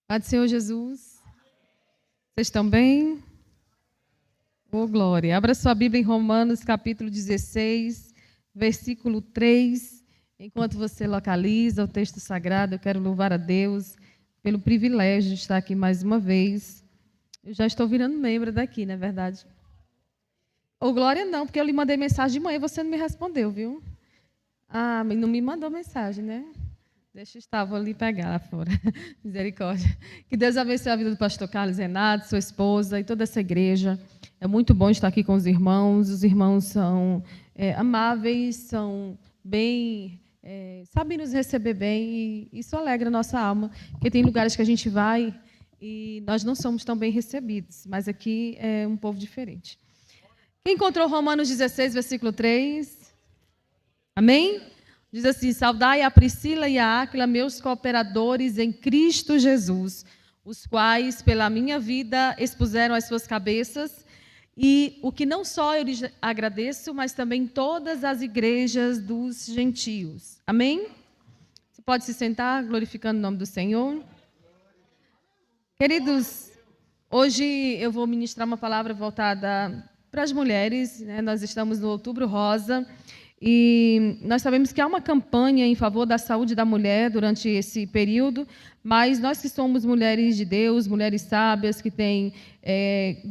Pai do Senhor Jesus. Vocês estão bem? Ô, glória. Abra sua Bíblia em Romanos, capítulo 16, versículo 3. Enquanto você localiza o texto sagrado, eu quero louvar a Deus pelo privilégio de estar aqui mais uma vez. Eu já estou virando membro daqui, não é verdade? Ô, glória não, porque eu lhe mandei mensagem de manhã e você não me respondeu, viu? Ah, mas não me mandou mensagem, né? Deixa eu estar, vou ali pegar lá fora. Misericórdia. Que Deus abençoe a vida do pastor Carlos Renato, sua esposa e toda essa igreja. É muito bom estar aqui com os irmãos. Os irmãos são amáveis, são bem, sabem nos receber bem e isso alegra a nossa alma. Porque tem lugares que a gente vai e nós não somos tão bem recebidos, mas aqui é um povo diferente. Quem encontrou Romanos 16, versículo 3? Amém? Diz assim: saudai a Priscila e a Áquila, meus cooperadores em Cristo Jesus, os quais, pela minha vida, expuseram as suas cabeças, e o que não só eu lhes agradeço, mas também todas as igrejas dos gentios. Amém? Você pode se sentar, glorificando o nome do Senhor. Queridos, hoje eu vou ministrar uma palavra voltada para as mulheres, né? Nós estamos no Outubro Rosa, e nós sabemos que há uma campanha em favor da saúde da mulher durante esse período, mas nós que somos mulheres de Deus, mulheres sábias, que têm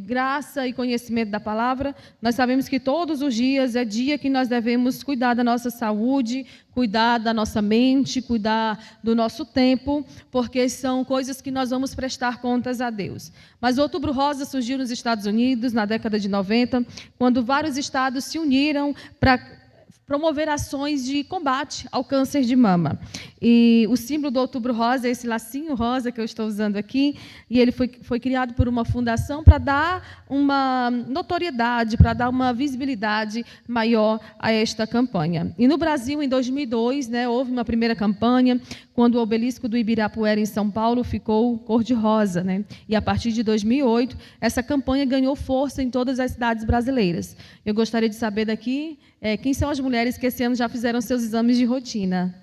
graça e conhecimento da palavra, nós sabemos que todos os dias é dia que nós devemos cuidar da nossa saúde, cuidar da nossa mente, cuidar do nosso tempo, porque são coisas que nós vamos prestar contas a Deus. Mas o Outubro Rosa surgiu nos Estados Unidos, na década de 90, quando vários estados se uniram para promover ações de combate ao câncer de mama. E o símbolo do Outubro Rosa é esse lacinho rosa que eu estou usando aqui, e ele foi criado por uma fundação para dar uma notoriedade, para dar uma visibilidade maior a esta campanha. E no Brasil, em 2002, houve uma primeira campanha, quando o obelisco do Ibirapuera, em São Paulo, ficou cor-de-rosa. E a partir de 2008, essa campanha ganhou força em todas as cidades brasileiras. Eu gostaria de saber daqui quem são as mulheres que esse ano já fizeram seus exames de rotina.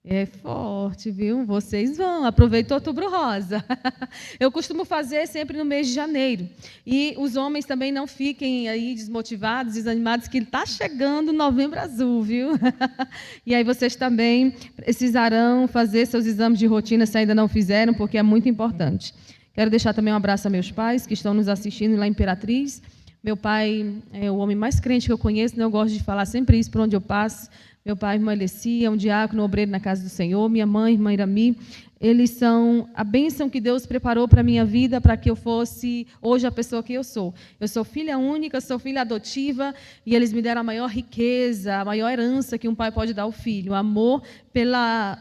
É forte, viu? Vocês vão, aproveita o Outubro Rosa. Eu costumo fazer sempre no mês de janeiro. E os homens também não fiquem aí desmotivados, desanimados, que está chegando Novembro Azul, viu? E aí vocês também precisarão fazer seus exames de rotina se ainda não fizeram, porque é muito importante. Quero deixar também um abraço a meus pais que estão nos assistindo lá em Imperatriz. Meu pai é o homem mais crente que eu conheço, eu gosto de falar sempre isso por onde eu passo. Meu pai, irmã Alessia, um diácono, obreiro na casa do Senhor. Minha mãe, irmã Irami, eles são a bênção que Deus preparou para a minha vida, para que eu fosse hoje a pessoa que eu sou. Eu sou filha única, sou filha adotiva, e eles me deram a maior riqueza, a maior herança que um pai pode dar ao filho, o amor pela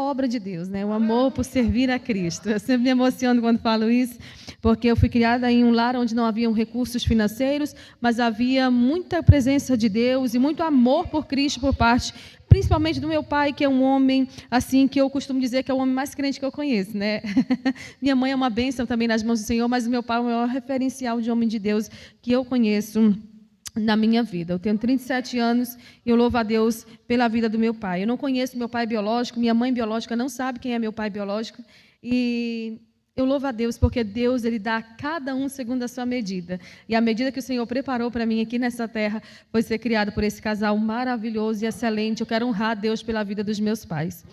obra de Deus, o amor por servir a Cristo. Eu sempre me emociono quando falo isso, porque eu fui criada em um lar onde não haviam recursos financeiros, mas havia muita presença de Deus e muito amor por Cristo por parte, principalmente do meu pai, que é um homem, assim, que eu costumo dizer que é o homem mais crente que eu conheço, Minha mãe é uma bênção também nas mãos do Senhor, mas o meu pai é o maior referencial de homem de Deus que eu conheço na minha vida. Eu tenho 37 anos e eu louvo a Deus pela vida do meu pai. Eu não conheço meu pai biológico, minha mãe biológica não sabe quem é meu pai biológico, e eu louvo a Deus porque Deus, Ele dá a cada um segundo a sua medida. E a medida que o Senhor preparou para mim aqui nessa terra foi ser criada por esse casal maravilhoso e excelente. Eu quero honrar a Deus pela vida dos meus pais.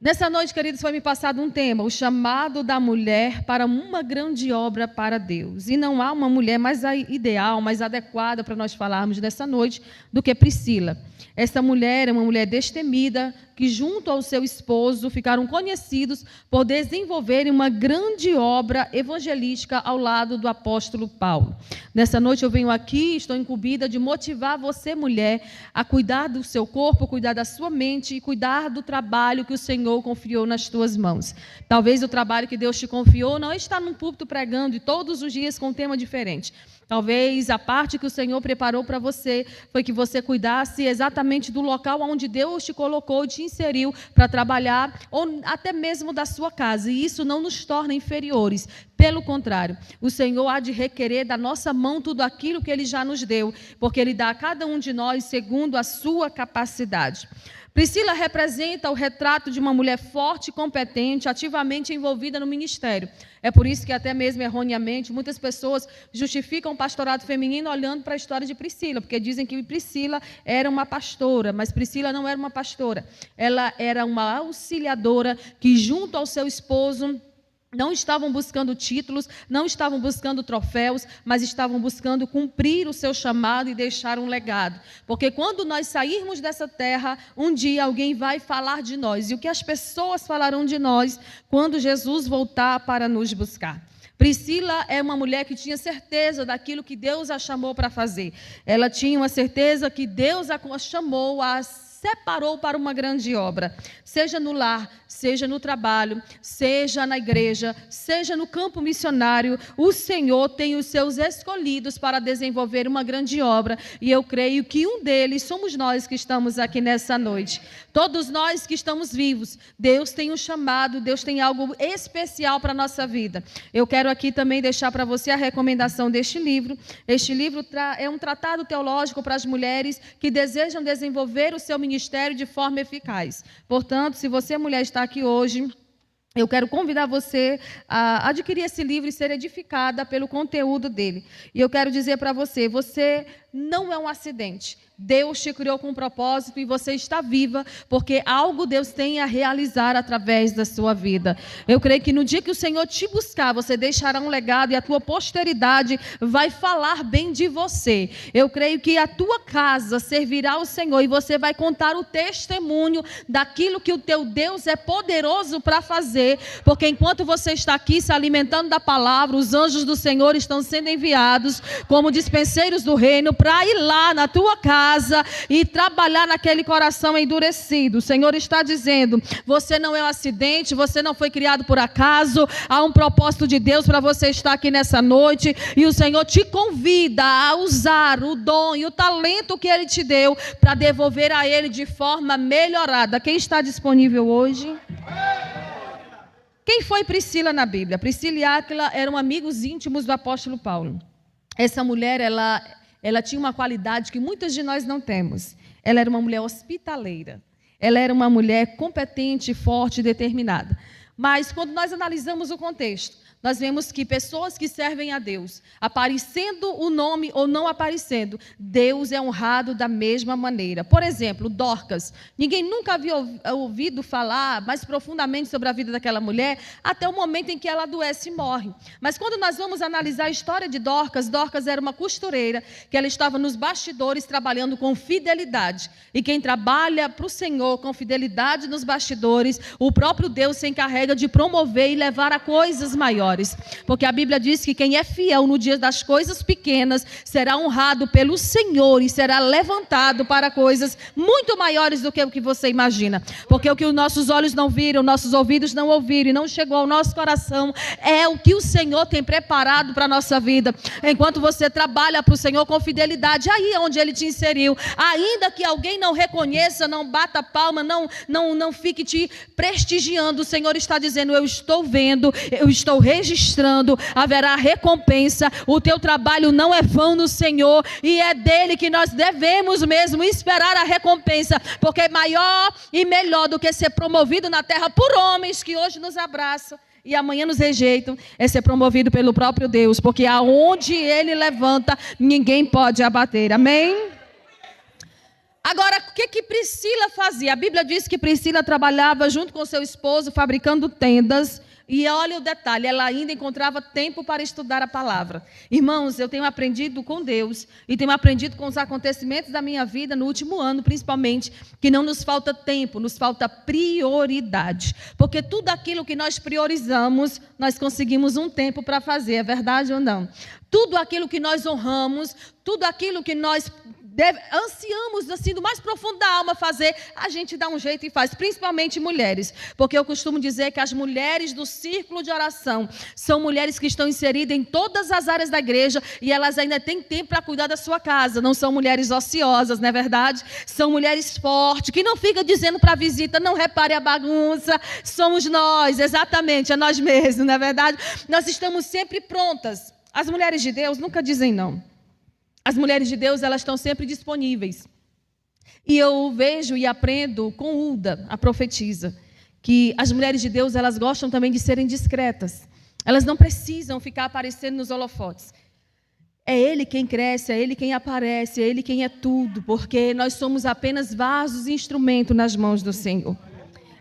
Nessa noite, queridos, foi me passado um tema, o chamado da mulher para uma grande obra para Deus. E não há uma mulher mais ideal, mais adequada para nós falarmos nessa noite do que Priscila. Essa mulher é uma mulher destemida, que junto ao seu esposo ficaram conhecidos por desenvolverem uma grande obra evangelística ao lado do apóstolo Paulo. Nessa noite eu venho aqui, estou incumbida de motivar você, mulher, a cuidar do seu corpo, cuidar da sua mente e cuidar do trabalho que o Senhor confiou nas tuas mãos. Talvez o trabalho que Deus te confiou não está num púlpito pregando e todos os dias com um tema diferente. Talvez a parte que o Senhor preparou para você foi que você cuidasse exatamente do local onde Deus te colocou e te inseriu para trabalhar, ou até mesmo da sua casa. E isso não nos torna inferiores. Pelo contrário, o Senhor há de requerer da nossa mão tudo aquilo que Ele já nos deu, porque Ele dá a cada um de nós segundo a sua capacidade. Priscila representa o retrato de uma mulher forte e competente, ativamente envolvida no ministério. É por isso que até mesmo erroneamente muitas pessoas justificam o pastorado feminino olhando para a história de Priscila, porque dizem que Priscila era uma pastora, mas Priscila não era uma pastora. Ela era uma auxiliadora que junto ao seu esposo não estavam buscando títulos, não estavam buscando troféus, mas estavam buscando cumprir o seu chamado e deixar um legado. Porque quando nós sairmos dessa terra, um dia alguém vai falar de nós. E o que as pessoas falarão de nós quando Jesus voltar para nos buscar? Priscila é uma mulher que tinha certeza daquilo que Deus a chamou para fazer. Ela tinha uma certeza que Deus a chamou, separou para uma grande obra, seja no lar, seja no trabalho, seja na igreja, seja no campo missionário. O Senhor tem os seus escolhidos para desenvolver uma grande obra, e eu creio que um deles somos nós que estamos aqui nessa noite. Todos nós que estamos vivos, Deus tem um chamado, Deus tem algo especial para a nossa vida. Eu quero aqui também deixar para você a recomendação deste livro. Este livro é um tratado teológico para as mulheres que desejam desenvolver o seu ministério de forma eficaz. Portanto, se você, mulher, está aqui hoje, eu quero convidar você a adquirir esse livro e ser edificada pelo conteúdo dele. E eu quero dizer para você, você não é um acidente. Deus te criou com um propósito e você está viva porque algo Deus tem a realizar através da sua vida. Eu creio que no dia que o Senhor te buscar, você deixará um legado e a tua posteridade vai falar bem de você. Eu creio que a tua casa servirá ao Senhor e você vai contar o testemunho daquilo que o teu Deus é poderoso para fazer, porque enquanto você está aqui se alimentando da palavra, os anjos do Senhor estão sendo enviados como dispenseiros do reino para ir lá na tua casa e trabalhar naquele coração endurecido. O Senhor está dizendo, você não é um acidente, você não foi criado por acaso, há um propósito de Deus para você estar aqui nessa noite, e o Senhor te convida a usar o dom e o talento que Ele te deu para devolver a Ele de forma melhorada. Quem está disponível hoje? Quem foi Priscila na Bíblia? Priscila e Áquila eram amigos íntimos do apóstolo Paulo. Essa mulher, ela tinha uma qualidade que muitas de nós não temos. Ela era uma mulher hospitaleira. Ela era uma mulher competente, forte e determinada. Mas quando nós analisamos o contexto, nós vemos que pessoas que servem a Deus, aparecendo o nome ou não aparecendo, Deus é honrado da mesma maneira. Por exemplo, Dorcas. Ninguém nunca havia ouvido falar mais profundamente sobre a vida daquela mulher, até o momento em que ela adoece e morre. Mas quando nós vamos analisar a história de Dorcas, Dorcas era uma costureira, que ela estava nos bastidores trabalhando com fidelidade. E quem trabalha para o Senhor com fidelidade nos bastidores, o próprio Deus se encarrega de promover e levar a coisas maiores. Porque a Bíblia diz que quem é fiel no dia das coisas pequenas será honrado pelo Senhor e será levantado para coisas muito maiores do que o que você imagina. Porque o que os nossos olhos não viram, nossos ouvidos não ouviram e não chegou ao nosso coração é o que o Senhor tem preparado para a nossa vida. Enquanto você trabalha para o Senhor com fidelidade, aí é onde Ele te inseriu. Ainda que alguém não reconheça, não bata palma, não fique te prestigiando, o Senhor está dizendo, eu estou vendo, eu estou registrando, haverá recompensa, o teu trabalho não é vão no Senhor, e é dele que nós devemos mesmo esperar a recompensa, porque é maior e melhor do que ser promovido na terra por homens que hoje nos abraçam e amanhã nos rejeitam, é ser promovido pelo próprio Deus, porque aonde Ele levanta, ninguém pode abater, amém? Agora, o que Priscila fazia? A Bíblia diz que Priscila trabalhava junto com seu esposo, fabricando tendas. E olha o detalhe, ela ainda encontrava tempo para estudar a palavra. Irmãos, eu tenho aprendido com Deus e tenho aprendido com os acontecimentos da minha vida no último ano, principalmente, que não nos falta tempo, nos falta prioridade. Porque tudo aquilo que nós priorizamos, nós conseguimos um tempo para fazer, é verdade ou não? Tudo aquilo que nós honramos, tudo aquilo que nós ansiamos, assim, do mais profundo da alma fazer, a gente dá um jeito e faz, principalmente mulheres, porque eu costumo dizer que as mulheres do círculo de oração são mulheres que estão inseridas em todas as áreas da igreja e elas ainda têm tempo para cuidar da sua casa, não são mulheres ociosas, não é verdade? São mulheres fortes, que não ficam dizendo para a visita, não repare a bagunça, somos nós, exatamente, é nós mesmos, não é verdade? Nós estamos sempre prontas, as mulheres de Deus nunca dizem não. As mulheres de Deus, elas estão sempre disponíveis. E eu vejo e aprendo com Hulda, a profetisa, que as mulheres de Deus, elas gostam também de serem discretas. Elas não precisam ficar aparecendo nos holofotes. É Ele quem cresce, é Ele quem aparece, é Ele quem é tudo, porque nós somos apenas vasos e instrumento nas mãos do Senhor.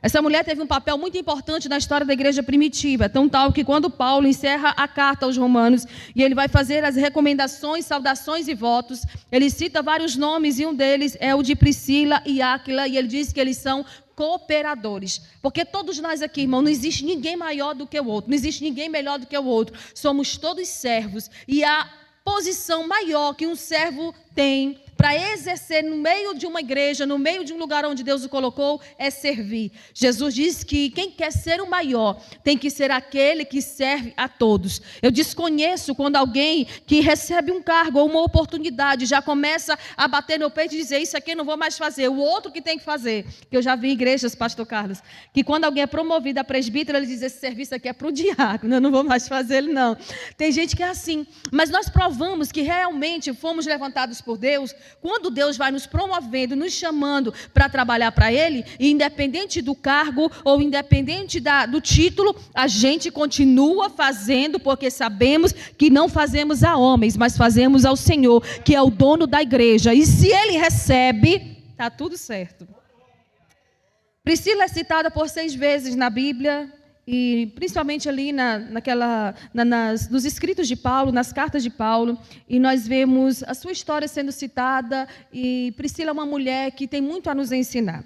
Essa mulher teve um papel muito importante na história da igreja primitiva, tão tal que quando Paulo encerra a carta aos Romanos e ele vai fazer as recomendações, saudações e votos, ele cita vários nomes e um deles é o de Priscila e Áquila, e ele diz que eles são cooperadores, porque todos nós aqui, irmão, não existe ninguém maior do que o outro, não existe ninguém melhor do que o outro, somos todos servos, e a posição maior que um servo tem para exercer no meio de uma igreja, no meio de um lugar onde Deus o colocou, é servir. Jesus diz que quem quer ser o maior tem que ser aquele que serve a todos. Eu desconheço quando alguém que recebe um cargo ou uma oportunidade já começa a bater no peito e dizer, isso aqui eu não vou mais fazer, o outro que tem que fazer. Que eu já vi em igrejas, pastor Carlos, que quando alguém é promovido a presbítero, ele diz, esse serviço aqui é para o diácono, eu não vou mais fazer ele não. Tem gente que é assim, mas nós provamos que realmente fomos levantados por Deus, quando Deus vai nos promovendo, nos chamando para trabalhar para Ele, e independente do cargo ou independente do título, a gente continua fazendo, porque sabemos que não fazemos a homens, mas fazemos ao Senhor, que é o dono da igreja. E se Ele recebe, está tudo certo. Priscila é citada por 6 vezes na Bíblia, e principalmente ali nos escritos de Paulo, nas cartas de Paulo, e nós vemos a sua história sendo citada, e Priscila é uma mulher que tem muito a nos ensinar.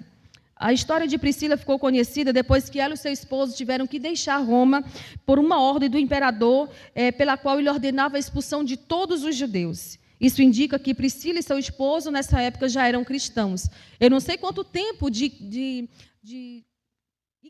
A história de Priscila ficou conhecida depois que ela e seu esposo tiveram que deixar Roma por uma ordem do imperador, pela qual ele ordenava a expulsão de todos os judeus. Isso indica que Priscila e seu esposo, nessa época, já eram cristãos. Eu não sei quanto tempo de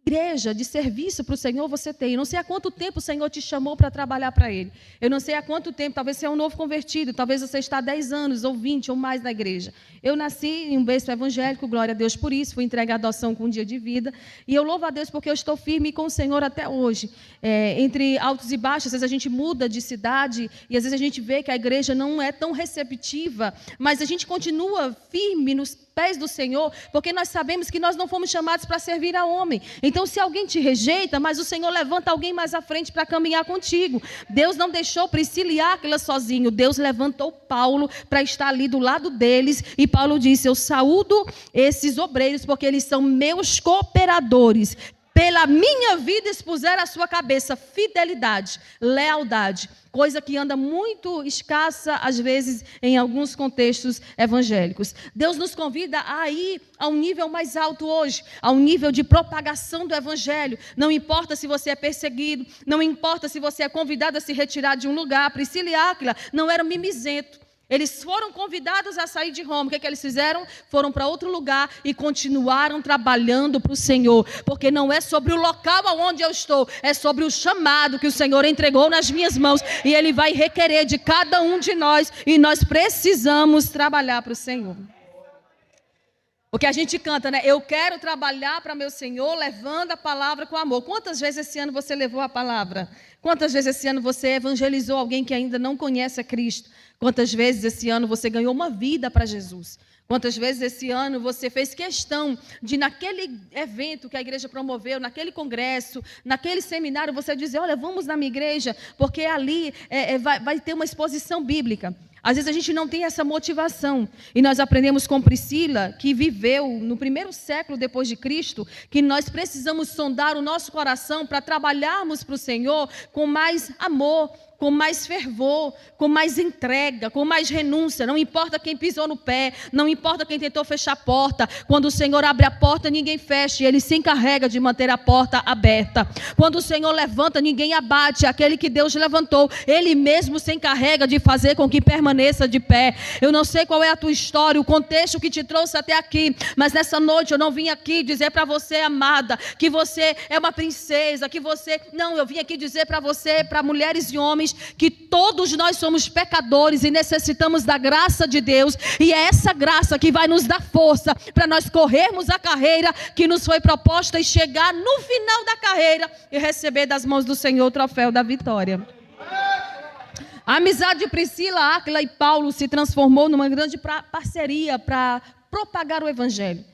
igreja, de serviço para o Senhor você tem. Eu não sei há quanto tempo o Senhor te chamou para trabalhar para Ele. Eu não sei há quanto tempo, talvez você é um novo convertido, talvez você está há 10 anos, ou 20, ou mais na igreja. Eu nasci em um berço evangélico, glória a Deus por isso, fui entregue à adoção com um dia de vida, e eu louvo a Deus porque eu estou firme com o Senhor até hoje. Entre altos e baixos, às vezes a gente muda de cidade, e às vezes a gente vê que a igreja não é tão receptiva, mas a gente continua firme nos pés do Senhor, porque nós sabemos que nós não fomos chamados para servir a homem. Então, se alguém te rejeita, mas o Senhor levanta alguém mais à frente para caminhar contigo. Deus não deixou Priscila e Áquila sozinho. Deus levantou Paulo para estar ali do lado deles. E Paulo disse, eu saúdo esses obreiros, porque eles são meus cooperadores. Pela minha vida expuseram a sua cabeça fidelidade, lealdade, coisa que anda muito escassa, às vezes, em alguns contextos evangélicos. Deus nos convida a ir a um nível mais alto hoje, a um nível de propagação do evangelho. Não importa se você é perseguido, não importa se você é convidado a se retirar de um lugar. Priscila e Áquila não eram mimizentos. Eles foram convidados a sair de Roma. O que eles fizeram? Foram para outro lugar e continuaram trabalhando para o Senhor. Porque não é sobre o local onde eu estou, é sobre o chamado que o Senhor entregou nas minhas mãos. E Ele vai requerer de cada um de nós. E nós precisamos trabalhar para o Senhor. Porque a gente canta, né? Eu quero trabalhar para meu Senhor, levando a palavra com amor. Quantas vezes esse ano você levou a palavra? Quantas vezes esse ano você evangelizou alguém que ainda não conhece a Cristo? Quantas vezes esse ano você ganhou uma vida para Jesus? Quantas vezes esse ano você fez questão de, naquele evento que a igreja promoveu, naquele congresso, naquele seminário, você dizer, olha, vamos na minha igreja, porque ali vai ter uma exposição bíblica. Às vezes a gente não tem essa motivação. E nós aprendemos com Priscila, que viveu no 1º século depois de Cristo, que nós precisamos sondar o nosso coração para trabalharmos para o Senhor com mais amor, com mais fervor, com mais entrega, com mais renúncia. Não importa quem pisou no pé, não importa quem tentou fechar a porta. Quando o Senhor abre a porta, ninguém fecha, e Ele se encarrega de manter a porta aberta. Quando o Senhor levanta, ninguém abate. Aquele que Deus levantou, Ele mesmo se encarrega de fazer com que permaneça de pé. Eu não sei qual é a tua história, o contexto que te trouxe até aqui, mas nessa noite eu não vim aqui dizer para você, amada, que você é uma princesa, que você... Não, eu vim aqui dizer para você, para mulheres e homens, que todos nós somos pecadores e necessitamos da graça de Deus, e é essa graça que vai nos dar força para nós corrermos a carreira que nos foi proposta e chegar no final da carreira e receber das mãos do Senhor o troféu da vitória. A amizade de Priscila, Áquila e Paulo se transformou numa grande parceria para propagar o evangelho.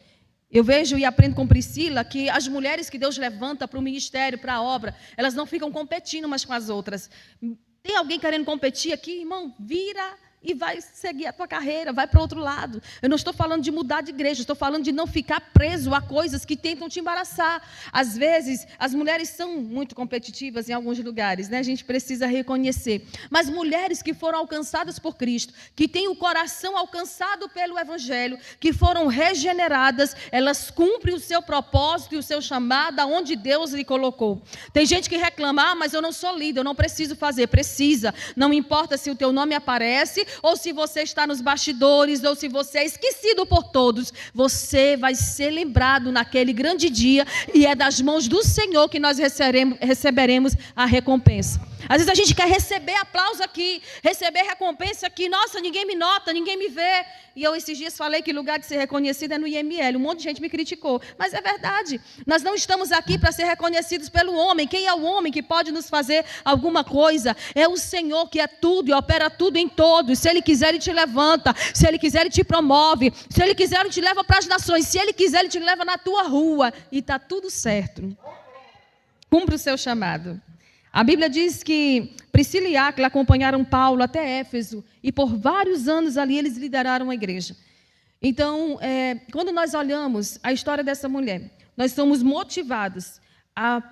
Eu vejo e aprendo com Priscila que as mulheres que Deus levanta para o ministério, para a obra, elas não ficam competindo umas com as outras. Tem alguém querendo competir aqui? Irmão, vira e vai seguir a tua carreira, vai para outro lado. Eu não estou falando de mudar de igreja, estou falando de não ficar preso a coisas que tentam te embaraçar. Às vezes, as mulheres são muito competitivas em alguns lugares, né? A gente precisa reconhecer. Mas mulheres que foram alcançadas por Cristo, que têm o coração alcançado pelo Evangelho, que foram regeneradas, elas cumprem o seu propósito e o seu chamado aonde Deus lhe colocou. Tem gente que reclama, mas eu não sou líder, eu não preciso fazer. Precisa. Não importa se o teu nome aparece, ou se você está nos bastidores, ou se você é esquecido por todos, você vai ser lembrado naquele grande dia, e é das mãos do Senhor que nós receberemos a recompensa. Às vezes a gente quer receber aplauso aqui, receber recompensa aqui. Nossa, ninguém me nota, ninguém me vê. E eu esses dias falei que lugar de ser reconhecido é no IML. Um monte de gente me criticou. Mas é verdade. Nós não estamos aqui para ser reconhecidos pelo homem. Quem é o homem que pode nos fazer alguma coisa? É o Senhor que é tudo e opera tudo em todos. Se Ele quiser, Ele te levanta. Se Ele quiser, Ele te promove. Se Ele quiser, Ele te leva para as nações. Se Ele quiser, Ele te leva na tua rua. E está tudo certo. Cumpre o seu chamado. A Bíblia diz que Priscila e Áquila acompanharam Paulo até Éfeso e por vários anos ali eles lideraram a igreja. Então, quando nós olhamos a história dessa mulher, nós somos motivados a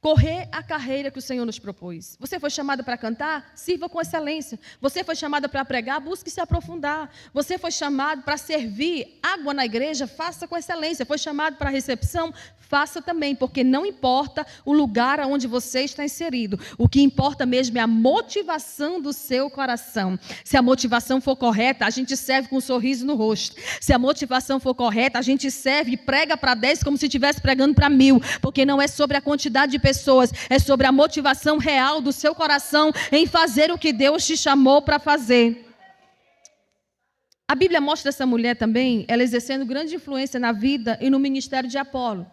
correr a carreira que o Senhor nos propôs. Você foi chamada para cantar? Sirva com excelência. Você foi chamada para pregar? Busque se aprofundar. Você foi chamado para servir água na igreja? Faça com excelência. Foi chamado para recepção? Faça também, porque não importa o lugar onde você está inserido. O que importa mesmo é a motivação do seu coração. Se a motivação for correta, a gente serve com um sorriso no rosto. Se a motivação for correta, a gente serve e prega para 10 como se estivesse pregando para 1000, porque não é sobre a quantidade de pessoas, é sobre a motivação real do seu coração em fazer o que Deus te chamou para fazer. A Bíblia mostra essa mulher também, ela exercendo grande influência na vida e no ministério de Apolo.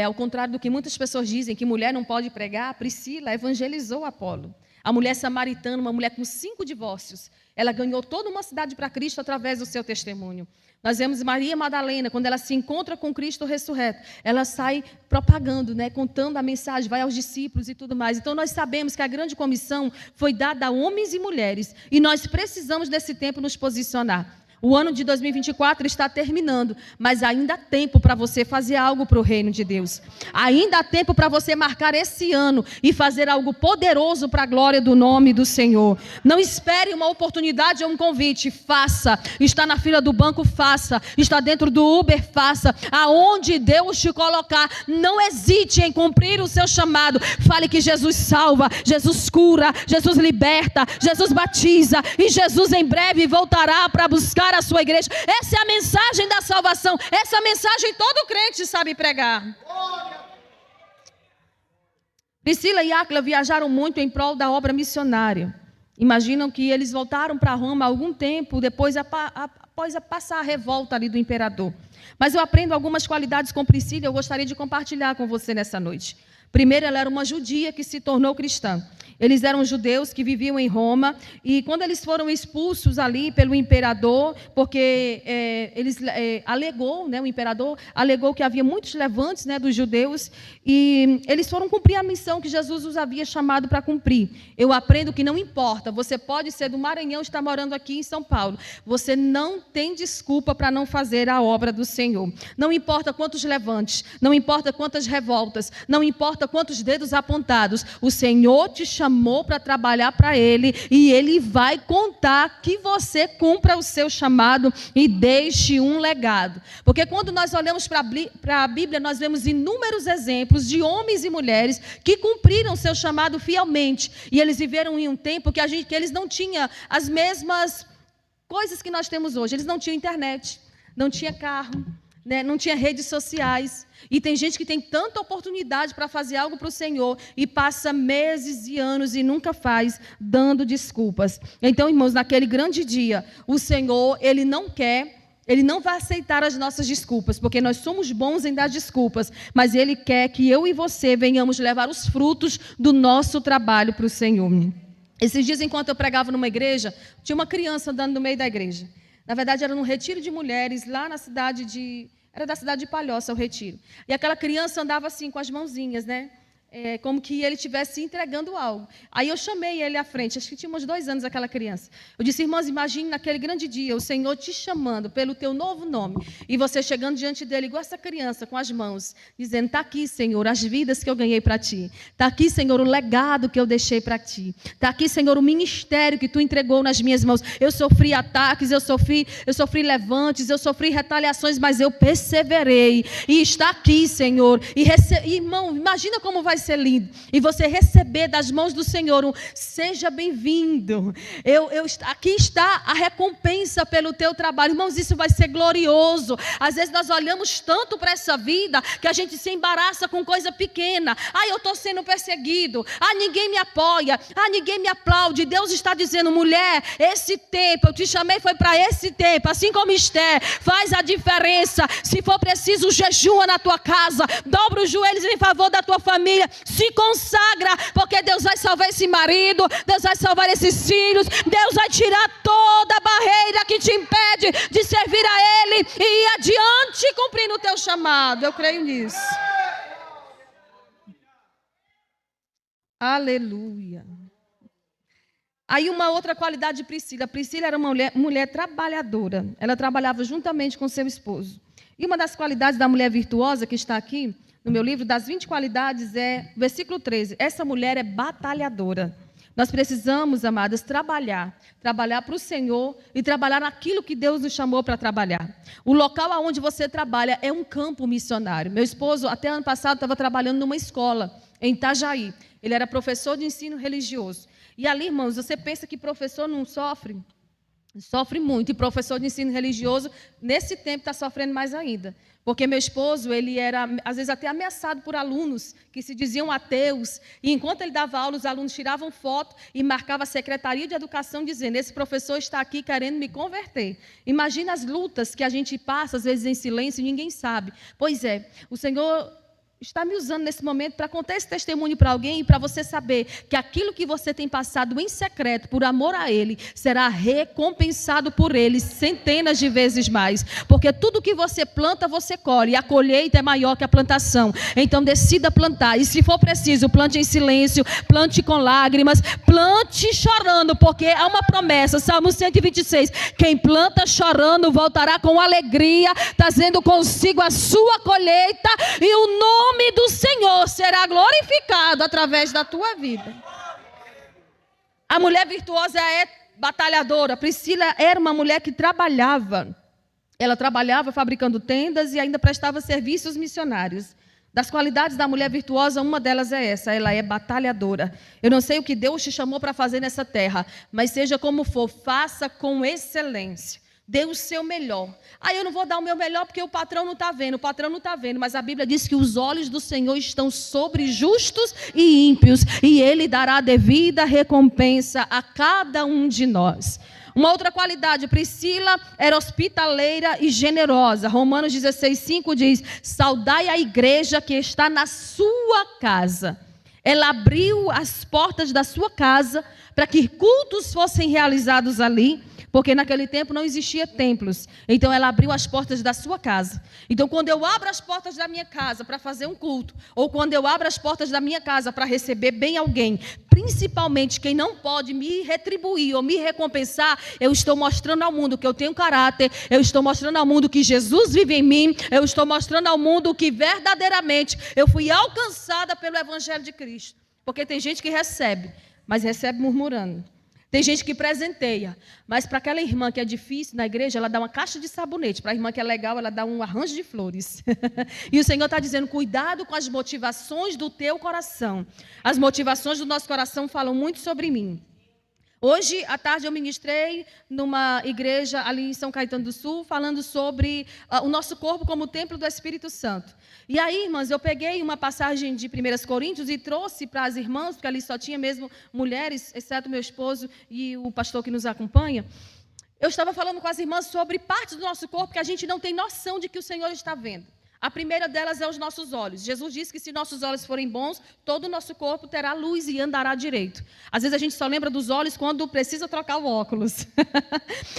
Ao contrário do que muitas pessoas dizem, que mulher não pode pregar, Priscila evangelizou Apolo. A mulher samaritana, uma mulher com 5 divórcios, ela ganhou toda uma cidade para Cristo através do seu testemunho. Nós vemos Maria Madalena, quando ela se encontra com Cristo ressurreto, ela sai propagando, contando a mensagem, vai aos discípulos e tudo mais. Então nós sabemos que a grande comissão foi dada a homens e mulheres, e nós precisamos desse tempo nos posicionar. O ano de 2024 está terminando, mas ainda há tempo para você fazer algo para o reino de Deus. Ainda há tempo para você marcar esse ano e fazer algo poderoso para a glória do nome do Senhor. Não espere uma oportunidade ou um convite, faça. Está na fila do banco, faça. Está dentro do Uber, faça. Aonde Deus te colocar, não hesite em cumprir o seu chamado. Fale que Jesus salva, Jesus cura, Jesus liberta, Jesus batiza e Jesus em breve voltará para buscar a sua igreja. Essa é a mensagem da salvação. Essa mensagem todo crente sabe pregar. Priscila e Áquila viajaram muito em prol da obra missionária. Imaginam que eles voltaram para Roma há algum tempo depois após passar a revolta ali do imperador. Mas eu aprendo algumas qualidades com Priscila e eu gostaria de compartilhar com você nessa noite. Primeiro, ela era uma judia que se tornou cristã. Eles eram judeus que viviam em Roma, e quando eles foram expulsos ali pelo imperador, porque o imperador alegou que havia muitos levantes dos judeus, e eles foram cumprir a missão que Jesus os havia chamado para cumprir. Eu aprendo que não importa, você pode ser do Maranhão e estar morando aqui em São Paulo, você não tem desculpa para não fazer a obra do Senhor. Não importa quantos levantes, não importa quantas revoltas, não importa quantos dedos apontados, o Senhor te chamou para trabalhar para Ele, e Ele vai contar que você cumpra o seu chamado e deixe um legado. Porque quando nós olhamos para a Bíblia, nós vemos inúmeros exemplos de homens e mulheres que cumpriram o seu chamado fielmente, e eles viveram em um tempo que eles não tinham as mesmas coisas que nós temos hoje. Eles não tinham internet, não tinha carro, não tinha redes sociais. E tem gente que tem tanta oportunidade para fazer algo para o Senhor e passa meses e anos e nunca faz, dando desculpas. Então, irmãos, naquele grande dia, o Senhor, Ele não vai aceitar as nossas desculpas, porque nós somos bons em dar desculpas, mas Ele quer que eu e você venhamos levar os frutos do nosso trabalho para o Senhor. Esses dias, enquanto eu pregava numa igreja, tinha uma criança andando no meio da igreja. Na verdade, era num retiro de mulheres, lá na cidade de... Era da cidade de Palhoça, o retiro. E aquela criança andava assim, com as mãozinhas, né? Como que ele estivesse entregando algo. Aí eu chamei ele à frente, acho que tinha uns 2 anos aquela criança. Eu disse, irmãs, imagine naquele grande dia, o Senhor te chamando pelo teu novo nome, e você chegando diante dele, igual essa criança, com as mãos, dizendo, está aqui, Senhor, as vidas que eu ganhei para ti. Está aqui, Senhor, o legado que eu deixei para ti. Está aqui, Senhor, o ministério que tu entregou nas minhas mãos. Eu sofri ataques, eu sofri levantes, eu sofri retaliações, mas eu perseverei. E está aqui, Senhor. Irmão, imagina como vai ser lindo, e você receber das mãos do Senhor seja bem-vindo, aqui está a recompensa pelo teu trabalho. Irmãos, isso vai ser glorioso. Às vezes nós olhamos tanto para essa vida, que a gente se embaraça com coisa pequena. Eu estou sendo perseguido, ninguém me apoia, ninguém me aplaude. Deus está dizendo, mulher, esse tempo, eu te chamei foi para esse tempo, assim como Esther, faz a diferença. Se for preciso, jejua na tua casa, dobra os joelhos em favor da tua família, se consagra, porque Deus vai salvar esse marido, Deus vai salvar esses filhos, Deus vai tirar toda a barreira que te impede de servir a Ele e ir adiante cumprindo o teu chamado. Eu creio nisso. Aleluia. Aí uma outra qualidade de Priscila. Priscila era uma mulher trabalhadora. Ela trabalhava juntamente com seu esposo. E uma das qualidades da mulher virtuosa que está aqui no meu livro, das 20 qualidades, versículo 13. Essa mulher é batalhadora. Nós precisamos, amadas, trabalhar para o Senhor e trabalhar naquilo que Deus nos chamou para trabalhar. O local onde você trabalha é um campo missionário. Meu esposo, até ano passado, estava trabalhando numa escola em Itajaí. Ele era professor de ensino religioso. E ali, irmãos, você pensa que professor não sofre? Sofre muito. E professor de ensino religioso, nesse tempo, está sofrendo mais ainda. Porque meu esposo, ele era, às vezes, até ameaçado por alunos que se diziam ateus. E enquanto ele dava aula, os alunos tiravam foto e marcavam a Secretaria de Educação, dizendo, esse professor está aqui querendo me converter. Imagina as lutas que a gente passa, às vezes, em silêncio e ninguém sabe. Pois é, o Senhor está me usando nesse momento para contar esse testemunho para alguém e para você saber que aquilo que você tem passado em secreto por amor a Ele será recompensado por Ele centenas de vezes mais, porque tudo que você planta você colhe, e a colheita é maior que a plantação. Então decida plantar, e se for preciso, plante em silêncio, plante com lágrimas, plante chorando, porque há uma promessa, Salmo 126, quem planta chorando voltará com alegria, trazendo consigo a sua colheita, e o nome do Senhor será glorificado através da tua vida. A mulher virtuosa é batalhadora. Priscila era uma mulher que trabalhava. Ela trabalhava fabricando tendas e ainda prestava serviços missionários. Das qualidades da mulher virtuosa, uma delas é essa, ela é batalhadora. Eu não sei o que Deus te chamou para fazer nessa terra, mas seja como for, faça com excelência. Dê o seu melhor. Eu não vou dar o meu melhor porque o patrão não está vendo. O patrão não está vendo, mas a Bíblia diz que os olhos do Senhor estão sobre justos e ímpios, e Ele dará a devida recompensa a cada um de nós. Uma outra qualidade, Priscila era hospitaleira e generosa. Romanos 16:5 diz, saudai a igreja que está na sua casa. Ela abriu as portas da sua casa para que cultos fossem realizados ali, porque naquele tempo não existia templos. Então ela abriu as portas da sua casa. Então quando eu abro as portas da minha casa para fazer um culto, ou quando eu abro as portas da minha casa para receber bem alguém, principalmente quem não pode me retribuir ou me recompensar, eu estou mostrando ao mundo que eu tenho caráter, eu estou mostrando ao mundo que Jesus vive em mim, eu estou mostrando ao mundo que verdadeiramente eu fui alcançada pelo Evangelho de Cristo. Porque tem gente que recebe, mas recebe murmurando. Tem gente que presenteia, mas para aquela irmã que é difícil na igreja, ela dá uma caixa de sabonete. Para a irmã que é legal, ela dá um arranjo de flores. E o Senhor está dizendo, cuidado com as motivações do teu coração. As motivações do nosso coração falam muito sobre mim. Hoje, à tarde, eu ministrei numa igreja ali em São Caetano do Sul, falando sobre o nosso corpo como templo do Espírito Santo. E aí, irmãs, eu peguei uma passagem de 1 Coríntios e trouxe para as irmãs, porque ali só tinha mesmo mulheres, exceto meu esposo e o pastor que nos acompanha. Eu estava falando com as irmãs sobre partes do nosso corpo que a gente não tem noção de que o Senhor está vendo. A primeira delas é os nossos olhos. Jesus disse que se nossos olhos forem bons, todo o nosso corpo terá luz e andará direito. Às vezes a gente só lembra dos olhos quando precisa trocar o óculos.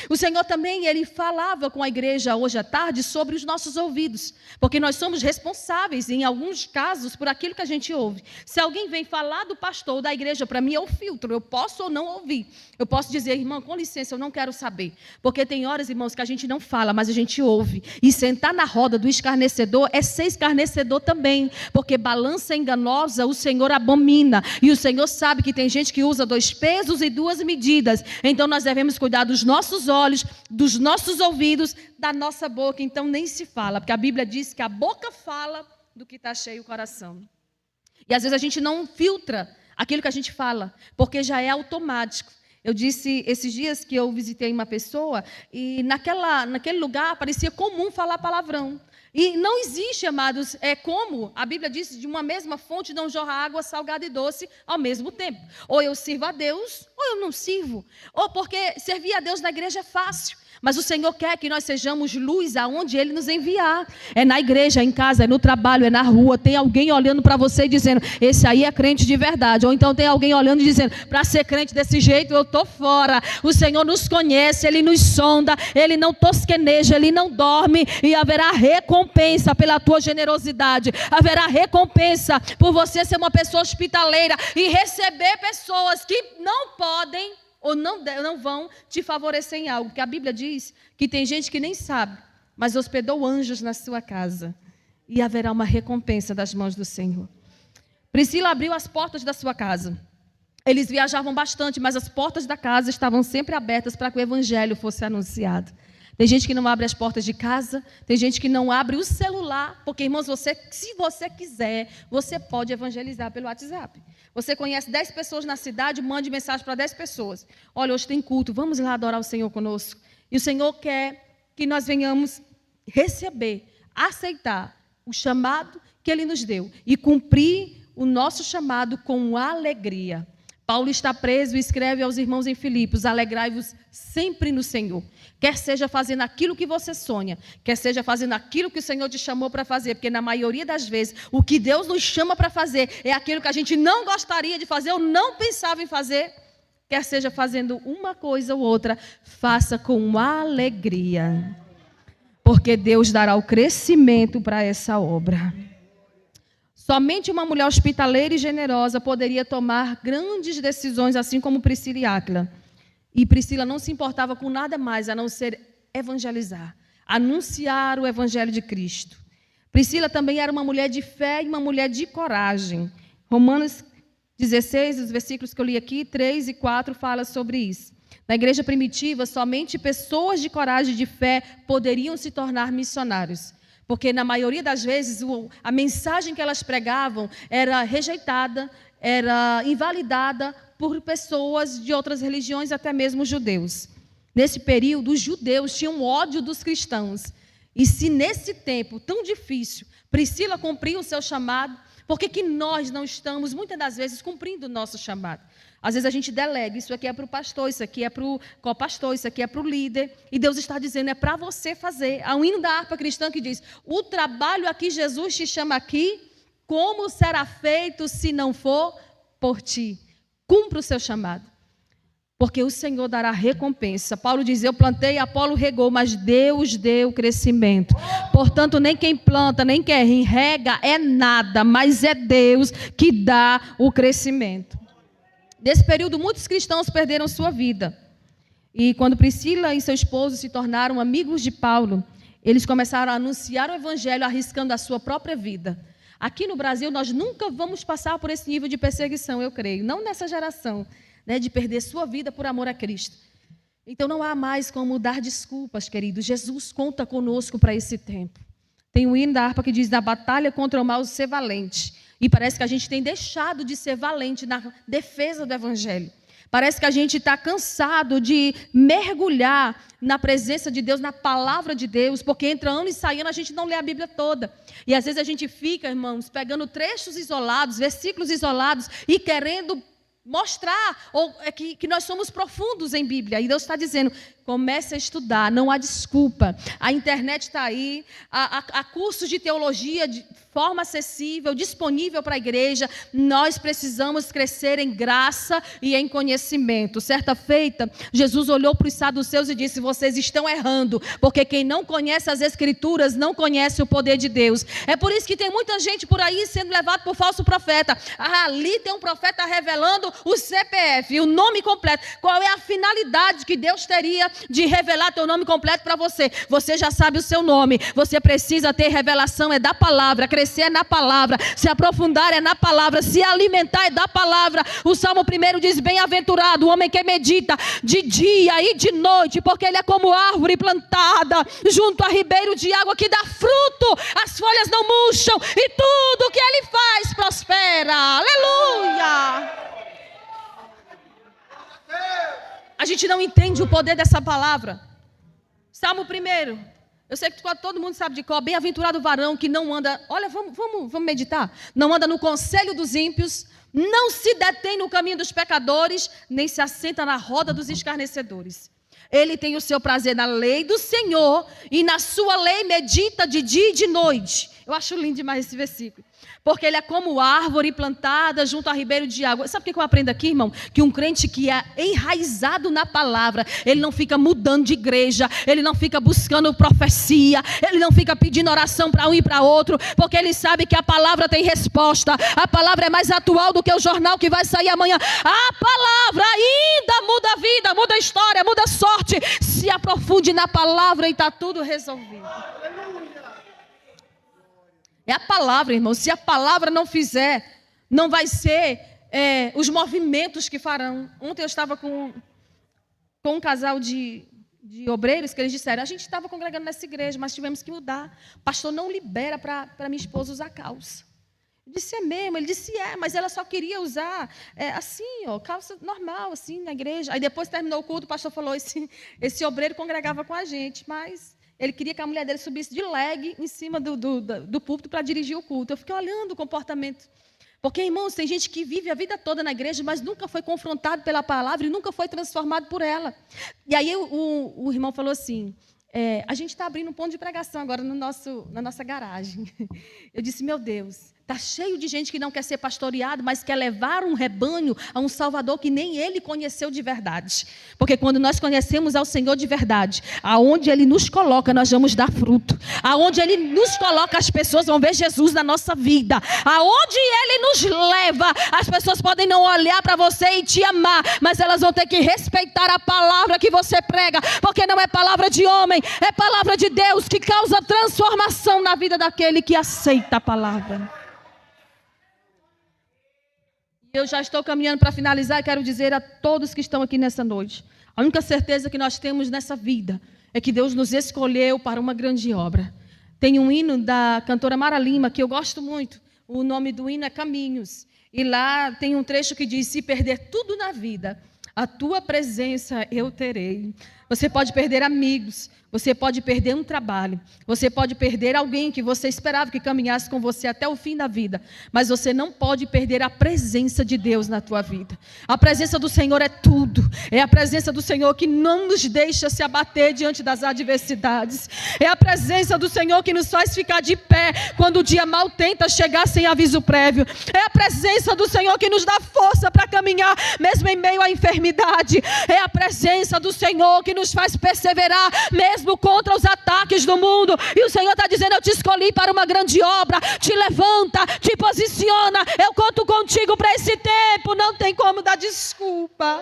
O Senhor também, Ele falava com a igreja hoje à tarde sobre os nossos ouvidos. Porque nós somos responsáveis, em alguns casos, por aquilo que a gente ouve. Se alguém vem falar do pastor ou da igreja, para mim é o filtro. Eu posso ou não ouvir. Eu posso dizer, irmã, com licença, eu não quero saber. Porque tem horas, irmãos, que a gente não fala, mas a gente ouve. E sentar na roda do escarnecedor é ser escarnecedor também, porque balança enganosa o Senhor abomina, e o Senhor sabe que tem gente que usa 2 pesos e 2 medidas, então nós devemos cuidar dos nossos olhos, dos nossos ouvidos, da nossa boca, então nem se fala, porque a Bíblia diz que a boca fala do que está cheio o coração, e às vezes a gente não filtra aquilo que a gente fala, porque já é automático. Eu disse esses dias que eu visitei uma pessoa e naquele lugar parecia comum falar palavrão. E não existe, amados, como a Bíblia diz, de uma mesma fonte não jorra água salgada e doce ao mesmo tempo. Ou eu sirvo a Deus, ou eu não sirvo. Ou porque servir a Deus na igreja é fácil. Mas o Senhor quer que nós sejamos luz aonde Ele nos enviar. É na igreja, é em casa, é no trabalho, é na rua. Tem alguém olhando para você e dizendo, esse aí é crente de verdade. Ou então tem alguém olhando e dizendo, para ser crente desse jeito eu estou fora. O Senhor nos conhece, Ele nos sonda, Ele não tosqueneja, Ele não dorme. E haverá recompensa pela tua generosidade. Haverá recompensa por você ser uma pessoa hospitaleira e receber pessoas que não podem ou não vão te favorecer em algo. Porque a Bíblia diz que tem gente que nem sabe, mas hospedou anjos na sua casa. E haverá uma recompensa das mãos do Senhor. Priscila abriu as portas da sua casa. Eles viajavam bastante, mas as portas da casa estavam sempre abertas para que o evangelho fosse anunciado. Tem gente que não abre as portas de casa, tem gente que não abre o celular, porque, irmãos, se você quiser, você pode evangelizar pelo WhatsApp. Você conhece 10 pessoas na cidade, mande mensagem para 10 pessoas. Olha, hoje tem culto, vamos lá adorar o Senhor conosco. E o Senhor quer que nós venhamos receber, aceitar o chamado que Ele nos deu e cumprir o nosso chamado com alegria. Paulo está preso e escreve aos irmãos em Filipos, alegrai-vos sempre no Senhor. Quer seja fazendo aquilo que você sonha, quer seja fazendo aquilo que o Senhor te chamou para fazer, porque na maioria das vezes, o que Deus nos chama para fazer é aquilo que a gente não gostaria de fazer ou não pensava em fazer. Quer seja fazendo uma coisa ou outra, faça com alegria, porque Deus dará o crescimento para essa obra. Somente uma mulher hospitaleira e generosa poderia tomar grandes decisões, assim como Priscila e Áquila. E Priscila não se importava com nada mais a não ser evangelizar, anunciar o evangelho de Cristo. Priscila também era uma mulher de fé e uma mulher de coragem. Romanos 16, os versículos que eu li aqui, 3 e 4, fala sobre isso. Na igreja primitiva, somente pessoas de coragem e de fé poderiam se tornar missionários. Porque na maioria das vezes a mensagem que elas pregavam era rejeitada, era invalidada por pessoas de outras religiões, até mesmo judeus. Nesse período, os judeus tinham ódio dos cristãos. E se nesse tempo tão difícil, Priscila cumpriu o seu chamado, por que nós não estamos, muitas das vezes, cumprindo o nosso chamado? Às vezes a gente delega, isso aqui é para o pastor, isso aqui é para o copastor, isso aqui é para o líder. E Deus está dizendo, é para você fazer. Há um hino da harpa cristã que diz, o trabalho a que Jesus te chama aqui, como será feito se não for por ti? Cumpra o seu chamado, porque o Senhor dará recompensa. Paulo diz, eu plantei, Apolo regou, mas Deus deu crescimento. Portanto, nem quem planta, nem quem rega é nada, mas é Deus que dá o crescimento. Nesse período, muitos cristãos perderam sua vida. E quando Priscila e seu esposo se tornaram amigos de Paulo, eles começaram a anunciar o evangelho arriscando a sua própria vida. Aqui no Brasil, nós nunca vamos passar por esse nível de perseguição, eu creio. Não nessa geração, né, de perder sua vida por amor a Cristo. Então, não há mais como dar desculpas, queridos. Jesus conta conosco para esse tempo. Tem um hino da harpa que diz, na batalha contra o mal, ser valente. E parece que a gente tem deixado de ser valente na defesa do evangelho. Parece que a gente está cansado de mergulhar na presença de Deus, na palavra de Deus, porque entra ano e sai ano, a gente não lê a Bíblia toda. E às vezes a gente fica, irmãos, pegando trechos isolados, versículos isolados e querendo mostrar que nós somos profundos em Bíblia. E Deus está dizendo, comece a estudar, não há desculpa. A internet está aí, há cursos de teologia de forma acessível, disponível para a igreja. Nós precisamos crescer em graça e em conhecimento. Certa feita, Jesus olhou para os saduceus e disse: vocês estão errando, porque quem não conhece as Escrituras não conhece o poder de Deus. É por isso que tem muita gente por aí sendo levado por falso profeta. Ali tem um profeta revelando o CPF, o nome completo. Qual é a finalidade que Deus teria de revelar teu nome completo para você? Você já sabe o seu nome. Você precisa ter revelação, é da palavra. Crescer é na palavra. Se aprofundar é na palavra. Se alimentar é da palavra. O Salmo 1 diz: bem-aventurado o homem que medita de dia e de noite, porque ele é como árvore plantada junto a ribeiro de água, que dá fruto, as folhas não murcham e tudo que ele faz prospera. Aleluia! A gente não entende o poder dessa palavra. Salmo 1. Eu sei que todo mundo sabe de cor. Bem-aventurado o varão que não anda... Olha, vamos meditar. Não anda no conselho dos ímpios, não se detém no caminho dos pecadores, nem se assenta na roda dos escarnecedores. Ele tem o seu prazer na lei do Senhor, e na sua lei medita de dia e de noite. Eu acho lindo demais esse versículo. Porque ele é como árvore plantada junto a ribeiro de água. Sabe o que eu aprendo aqui, irmão? Que um crente que é enraizado na palavra, ele não fica mudando de igreja, ele não fica buscando profecia, ele não fica pedindo oração para um e para outro, porque ele sabe que a palavra tem resposta. A palavra é mais atual do que o jornal que vai sair amanhã. A palavra ainda muda a vida, muda a história, muda a sorte. Se aprofunde na palavra e está tudo resolvido. É a palavra, irmão. Se a palavra não fizer, não vai ser os movimentos que farão. Ontem eu estava com um casal de obreiros que eles disseram: a gente estava congregando nessa igreja, mas tivemos que mudar. O pastor não libera para minha esposa usar calça. Eu disse: é mesmo? Ele disse: é, mas ela só queria usar assim, ó, calça normal, assim, na igreja. Aí depois terminou o culto, o pastor falou: esse obreiro congregava com a gente, mas... ele queria que a mulher dele subisse de leg em cima do púlpito para dirigir o culto. Eu fiquei olhando o comportamento. Porque, irmãos, tem gente que vive a vida toda na igreja, mas nunca foi confrontado pela palavra e nunca foi transformado por ela. E aí o irmão falou assim: a gente está abrindo um ponto de pregação agora na nossa garagem. Eu disse: meu Deus, está cheio de gente que não quer ser pastoreado, mas quer levar um rebanho a um Salvador que nem ele conheceu de verdade. Porque quando nós conhecemos ao Senhor de verdade, aonde Ele nos coloca, nós vamos dar fruto. Aonde Ele nos coloca, as pessoas vão ver Jesus na nossa vida. Aonde Ele nos leva, as pessoas podem não olhar para você e te amar, mas elas vão ter que respeitar a palavra que você prega, porque não é palavra de homem, é palavra de Deus, que causa transformação na vida daquele que aceita a palavra. Eu já estou caminhando para finalizar e quero dizer a todos que estão aqui nessa noite: a única certeza que nós temos nessa vida é que Deus nos escolheu para uma grande obra. Tem um hino da cantora Mara Lima que eu gosto muito. O nome do hino é Caminhos. E lá tem um trecho que diz: se perder tudo na vida, a tua presença eu terei. Você pode perder amigos, você pode perder um trabalho, você pode perder alguém que você esperava que caminhasse com você até o fim da vida, mas você não pode perder a presença de Deus na tua vida. A presença do Senhor é tudo. É a presença do Senhor que não nos deixa se abater diante das adversidades. É a presença do Senhor que nos faz ficar de pé quando o dia mal tenta chegar sem aviso prévio. É a presença do Senhor que nos dá força para caminhar mesmo em meio à enfermidade. É a presença do Senhor que nos faz perseverar mesmo contra os ataques do mundo. E o Senhor está dizendo: eu te escolhi para uma grande obra. Te levanta, te posiciona. Eu conto contigo para esse tempo. Não tem como dar desculpa.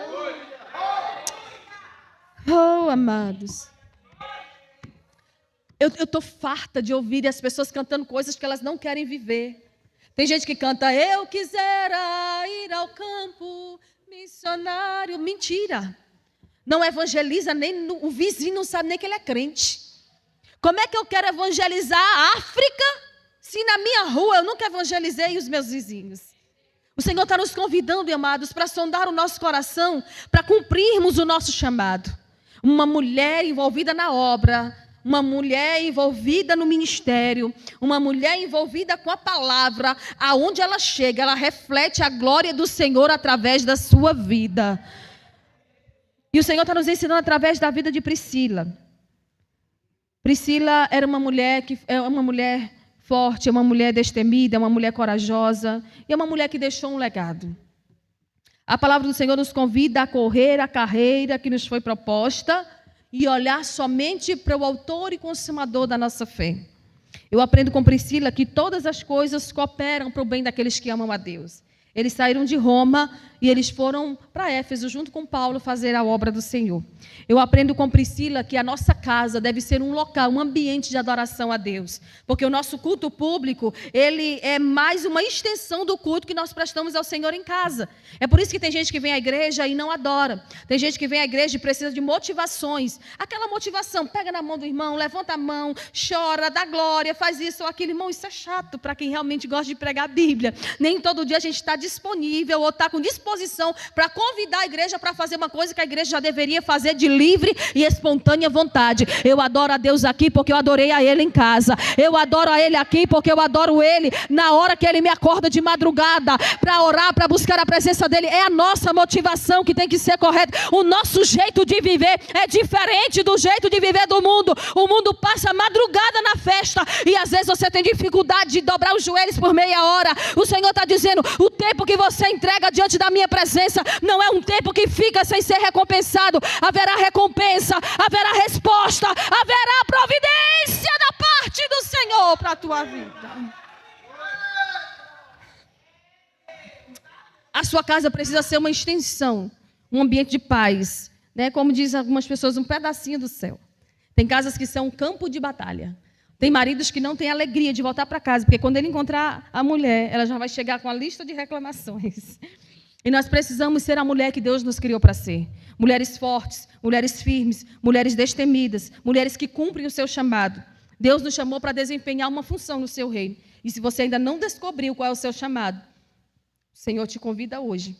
Oh, amados, eu estou farta de ouvir as pessoas cantando coisas que elas não querem viver. Tem gente que canta: eu quisera ir ao campo missionário. Mentira. Não evangeliza, nem o vizinho não sabe nem que ele é crente. Como é que eu quero evangelizar a África se na minha rua eu nunca evangelizei os meus vizinhos? O Senhor está nos convidando, amados, para sondar o nosso coração, para cumprirmos o nosso chamado. Uma mulher envolvida na obra, uma mulher envolvida no ministério, uma mulher envolvida com a palavra, aonde ela chega, ela reflete a glória do Senhor através da sua vida. E o Senhor está nos ensinando através da vida de Priscila. Priscila era uma mulher forte, é uma mulher destemida, é uma mulher corajosa, e é uma mulher que deixou um legado. A palavra do Senhor nos convida a correr a carreira que nos foi proposta e olhar somente para o autor e consumador da nossa fé. Eu aprendo com Priscila que todas as coisas cooperam para o bem daqueles que amam a Deus. Eles saíram de Roma e eles foram para Éfeso, junto com Paulo, fazer a obra do Senhor. Eu aprendo com Priscila que a nossa casa deve ser um local, um ambiente de adoração a Deus. Porque o nosso culto público, ele é mais uma extensão do culto que nós prestamos ao Senhor em casa. É por isso que tem gente que vem à igreja e não adora. Tem gente que vem à igreja e precisa de motivações. Aquela motivação, pega na mão do irmão, levanta a mão, chora, dá glória, faz isso ou aquilo. Irmão, isso é chato para quem realmente gosta de pregar a Bíblia. Nem todo dia a gente está disponível ou está com disposição para convidar a igreja para fazer uma coisa que a igreja já deveria fazer de livre e espontânea vontade. Eu adoro a Deus aqui porque eu adorei a Ele em casa. Eu adoro a Ele aqui porque eu adoro Ele na hora que Ele me acorda de madrugada para orar, para buscar a presença dEle. É a nossa motivação que tem que ser correta. O nosso jeito de viver é diferente do jeito de viver do mundo. O mundo passa madrugada na festa e às vezes você tem dificuldade de dobrar os joelhos por meia hora. O Senhor está dizendo, o tempo que você entrega diante da minha presença não é um tempo que fica sem ser recompensado. Haverá recompensa, haverá resposta, haverá providência da parte do Senhor para a tua vida. A sua casa precisa ser uma extensão, um ambiente de paz, né? Como dizem algumas pessoas, um pedacinho do céu. Tem casas que são um campo de batalha. Tem maridos que não têm alegria de voltar para casa, porque quando ele encontrar a mulher, ela já vai chegar com a lista de reclamações. E nós precisamos ser a mulher que Deus nos criou para ser. Mulheres fortes, mulheres firmes, mulheres destemidas, mulheres que cumprem o seu chamado. Deus nos chamou para desempenhar uma função no seu reino. E se você ainda não descobriu qual é o seu chamado, o Senhor te convida hoje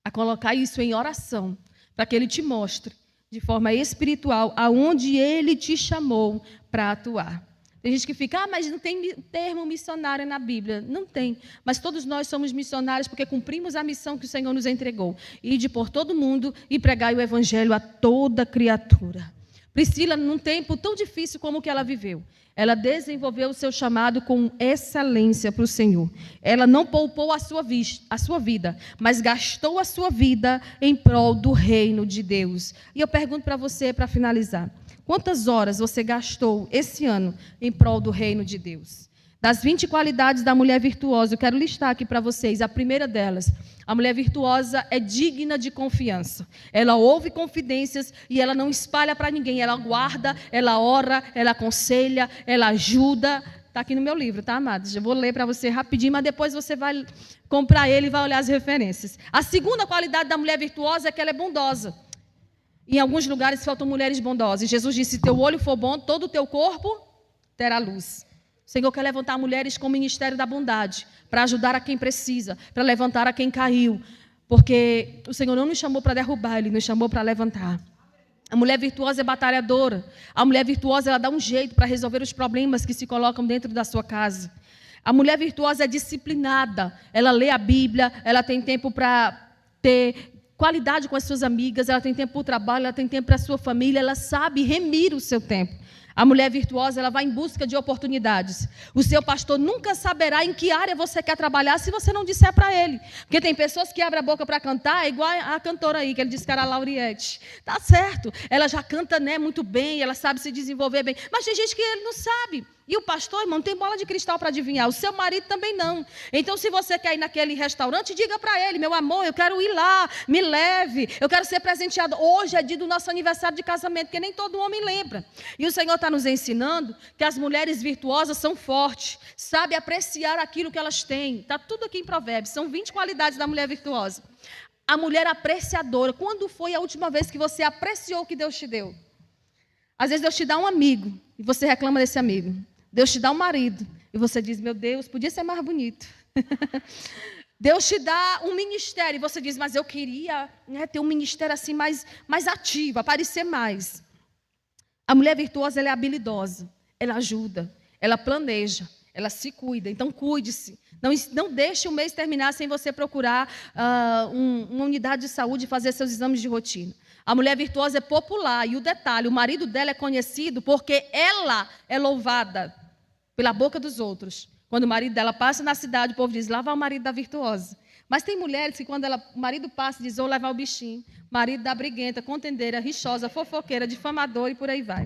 a colocar isso em oração, para que Ele te mostre, de forma espiritual, aonde Ele te chamou para atuar. Tem gente que fica, mas não tem termo missionário na Bíblia. Não tem, mas todos nós somos missionários porque cumprimos a missão que o Senhor nos entregou. Ir por todo mundo e pregar o evangelho a toda criatura. Priscila, num tempo tão difícil como o que ela viveu, ela desenvolveu o seu chamado com excelência para o Senhor. Ela não poupou a sua vida, mas gastou a sua vida em prol do reino de Deus. E eu pergunto para você, para finalizar, quantas horas você gastou esse ano em prol do reino de Deus? Das 20 qualidades da mulher virtuosa, eu quero listar aqui para vocês. A primeira delas, a mulher virtuosa é digna de confiança. Ela ouve confidências e ela não espalha para ninguém. Ela guarda, ela ora, ela aconselha, ela ajuda. Está aqui no meu livro, tá, amados? Eu vou ler para você rapidinho, mas depois você vai comprar ele e vai olhar as referências. A segunda qualidade da mulher virtuosa é que ela é bondosa. Em alguns lugares faltam mulheres bondosas. Jesus disse, se teu olho for bom, todo o teu corpo terá luz. O Senhor quer levantar mulheres com o ministério da bondade, para ajudar a quem precisa, para levantar a quem caiu. Porque o Senhor não nos chamou para derrubar, Ele nos chamou para levantar. A mulher virtuosa é batalhadora. A mulher virtuosa, ela dá um jeito para resolver os problemas que se colocam dentro da sua casa. A mulher virtuosa é disciplinada. Ela lê a Bíblia, ela tem tempo para ter qualidade com as suas amigas, ela tem tempo para o trabalho, ela tem tempo para a sua família, ela sabe remir o seu tempo. A mulher virtuosa, ela vai em busca de oportunidades. O seu pastor nunca saberá em que área você quer trabalhar se você não disser para ele. Porque tem pessoas que abrem a boca para cantar, igual a cantora aí, que ele disse que era a Lauriette. Tá certo, ela já canta, né, muito bem, ela sabe se desenvolver bem. Mas tem gente que ele não sabe. E o pastor, irmão, não tem bola de cristal para adivinhar. O seu marido também não. Então, se você quer ir naquele restaurante, diga para ele, meu amor, eu quero ir lá, me leve, eu quero ser presenteado. Hoje é dia do nosso aniversário de casamento, que nem todo homem lembra. E o Senhor está nos ensinando que as mulheres virtuosas são fortes, sabem apreciar aquilo que elas têm. Está tudo aqui em Provérbios, são 20 qualidades da mulher virtuosa. A mulher apreciadora, quando foi a última vez que você apreciou o que Deus te deu? Às vezes Deus te dá um amigo, e você reclama desse amigo. Deus te dá um marido e você diz, meu Deus, podia ser mais bonito. Deus te dá um ministério e você diz, mas eu queria, né, ter um ministério assim mais ativo, aparecer mais. A mulher virtuosa, ela é habilidosa, ela ajuda, ela planeja, ela se cuida. Então, cuide-se. Não deixe o mês terminar sem você procurar uma unidade de saúde e fazer seus exames de rotina. A mulher virtuosa é popular. E o detalhe, o marido dela é conhecido porque ela é louvada pela boca dos outros. Quando o marido dela passa na cidade, o povo diz, lá vai o marido da virtuosa. Mas tem mulheres que quando o marido passa, diz, ou levar o bichinho. Marido da briguenta, contendeira, rixosa, fofoqueira, difamadora e por aí vai.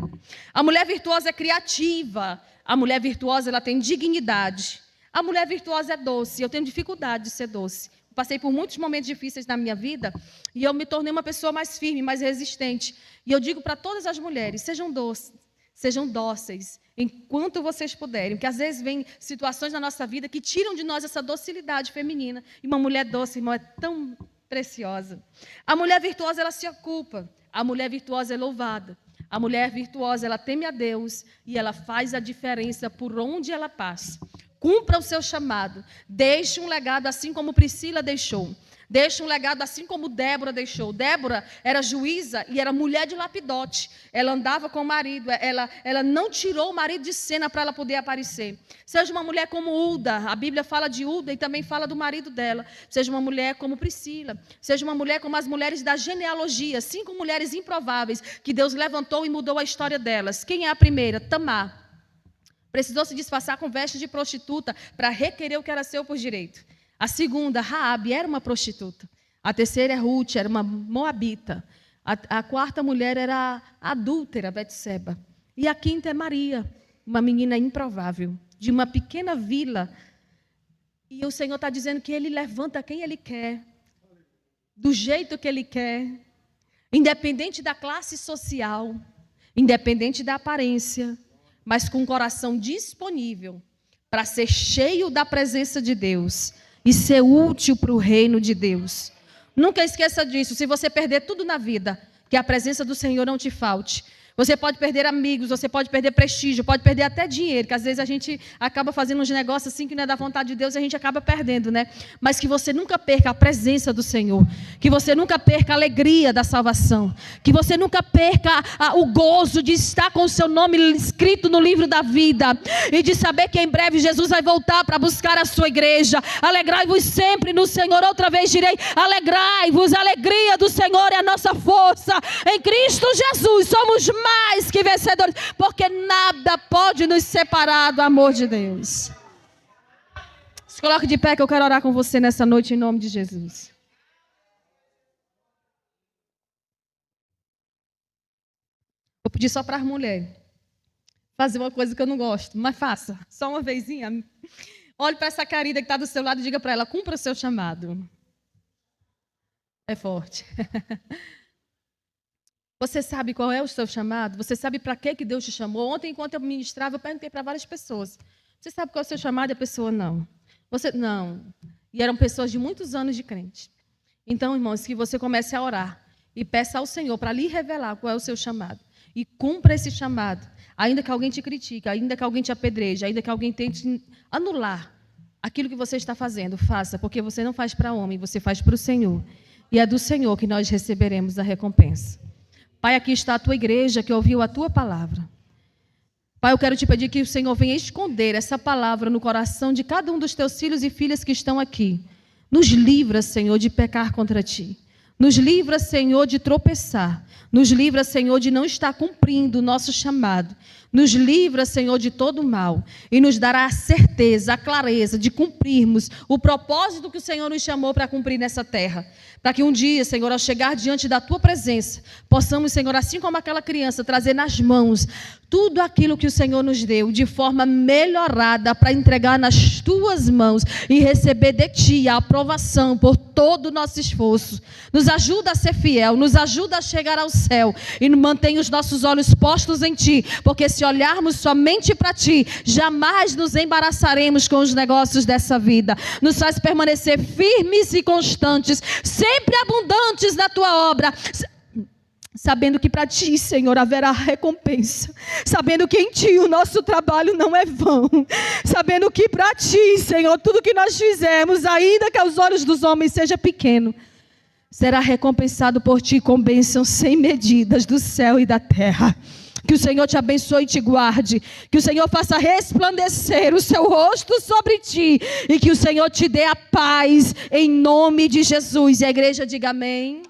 A mulher virtuosa é criativa. A mulher virtuosa, ela tem dignidade. A mulher virtuosa é doce. Eu tenho dificuldade de ser doce. Passei por muitos momentos difíceis na minha vida e eu me tornei uma pessoa mais firme, mais resistente. E eu digo para todas as mulheres, sejam doces, sejam dóceis, enquanto vocês puderem. Porque às vezes vem situações na nossa vida que tiram de nós essa docilidade feminina. E uma mulher doce, irmão, é tão preciosa. A mulher virtuosa, ela se ocupa. A mulher virtuosa é louvada. A mulher virtuosa, ela teme a Deus e ela faz a diferença por onde ela passa. Cumpra o seu chamado. Deixe um legado assim como Priscila deixou. Deixe um legado assim como Débora deixou. Débora era juíza e era mulher de lapidote. Ela andava com o marido. Ela não tirou o marido de cena para ela poder aparecer. Seja uma mulher como Ulda. A Bíblia fala de Ulda e também fala do marido dela. Seja uma mulher como Priscila. Seja uma mulher como as mulheres da genealogia. 5 mulheres improváveis que Deus levantou e mudou a história delas. Quem é a primeira? Tamar. Precisou se disfarçar com vestes de prostituta para requerer o que era seu por direito. A segunda, Raabe, era uma prostituta. A terceira é Ruth, era uma moabita. A quarta mulher era a adúltera, Betseba. E a quinta é Maria, uma menina improvável, de uma pequena vila. E o Senhor está dizendo que Ele levanta quem Ele quer, do jeito que Ele quer, independente da classe social, independente da aparência, mas com o coração disponível para ser cheio da presença de Deus e ser útil para o reino de Deus. Nunca esqueça disso. Se você perder tudo na vida, que a presença do Senhor não te falte. Você pode perder amigos, você pode perder prestígio, pode perder até dinheiro, que às vezes a gente acaba fazendo uns negócios assim que não é da vontade de Deus e a gente acaba perdendo, né? Mas que você nunca perca a presença do Senhor, que você nunca perca a alegria da salvação, que você nunca perca o gozo de estar com o seu nome escrito no livro da vida e de saber que em breve Jesus vai voltar para buscar a sua igreja. Alegrai-vos sempre no Senhor. Outra vez direi, alegrai-vos, a alegria do Senhor é a nossa força. Em Cristo Jesus somos mais que vencedores, porque nada pode nos separar do amor de Deus. Se coloque de pé que eu quero orar com você nessa noite em nome de Jesus. Vou pedir só para as mulheres fazer uma coisa que eu não gosto, mas faça, só uma vezinha. Olhe para essa querida que está do seu lado e diga para ela, cumpra o seu chamado. É forte. Você sabe qual é o seu chamado? Você sabe para que Deus te chamou? Ontem, enquanto eu ministrava, eu perguntei para várias pessoas. Você sabe qual é o seu chamado? E a pessoa, não. Não. E eram pessoas de muitos anos de crente. Então, irmãos, que você comece a orar e peça ao Senhor para lhe revelar qual é o seu chamado. E cumpra esse chamado. Ainda que alguém te critique, ainda que alguém te apedreje, ainda que alguém tente anular aquilo que você está fazendo, faça, porque você não faz para homem, você faz para o Senhor. E é do Senhor que nós receberemos a recompensa. Pai, aqui está a tua igreja que ouviu a tua palavra. Pai, eu quero te pedir que o Senhor venha esconder essa palavra no coração de cada um dos teus filhos e filhas que estão aqui. Nos livra, Senhor, de pecar contra ti. Nos livra, Senhor, de tropeçar. Nos livra, Senhor, de não estar cumprindo o nosso chamado. Nos livra, Senhor, de todo mal. E nos dará a certeza, a clareza de cumprirmos o propósito que o Senhor nos chamou para cumprir nessa terra. Para que um dia, Senhor, ao chegar diante da tua presença, possamos, Senhor, assim como aquela criança, trazer nas mãos tudo aquilo que o Senhor nos deu, de forma melhorada, para entregar nas tuas mãos e receber de ti a aprovação por todo o nosso esforço. Nos ajuda a ser fiel, nos ajuda a chegar ao céu e mantém os nossos olhos postos em ti, porque se olharmos somente para ti, jamais nos embaraçaremos com os negócios dessa vida. Nos faz permanecer firmes e constantes, sempre abundantes na tua obra, sabendo que para ti, Senhor, haverá recompensa, sabendo que em ti o nosso trabalho não é vão, sabendo que para ti, Senhor, tudo que nós fizermos, ainda que aos olhos dos homens seja pequeno, será recompensado por ti com bênçãos sem medidas do céu e da terra. Que o Senhor te abençoe e te guarde. Que o Senhor faça resplandecer o seu rosto sobre ti. E que o Senhor te dê a paz em nome de Jesus. E a igreja diga amém.